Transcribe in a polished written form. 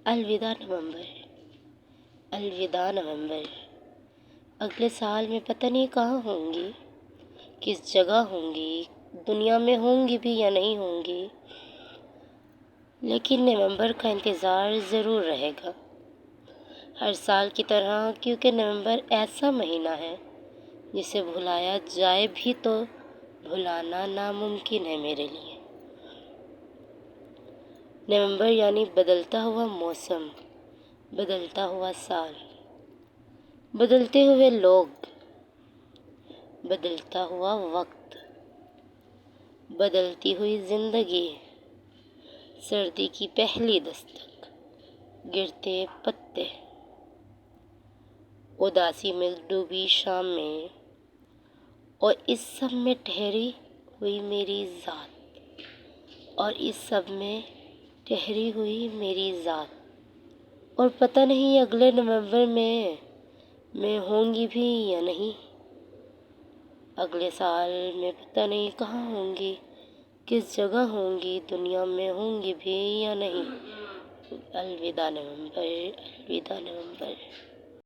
الوداع نومبر، الوداع نومبر۔ اگلے سال میں پتہ نہیں کہاں ہوں گی، کس جگہ ہوں گی، دنیا میں ہوں گی بھی یا نہیں ہوں گی، لیکن نومبر کا انتظار ضرور رہے گا، ہر سال کی طرح، کیونکہ نومبر ایسا مہینہ ہے جسے بھلایا جائے بھی تو بھلانا ناممکن ہے میرے لیے۔ نومبر یعنی بدلتا ہوا موسم، بدلتا ہوا سال، بدلتے ہوئے لوگ، بدلتا ہوا وقت، بدلتی ہوئی زندگی، سردی کی پہلی دستک، گرتے پتے، اداسی میں ڈوبی شام میں، اور اس سب میں ٹھہری ہوئی میری ذات، اور اس سب میں ٹھہری ہوئی میری ذات، اور پتہ نہیں اگلے نومبر میں ہوں گی بھی یا نہیں، اگلے سال میں پتہ نہیں کہاں ہوں گی، کس جگہ ہوں گی، دنیا میں ہوں گی بھی یا نہیں۔ الوداع نومبر، الوداع نومبر۔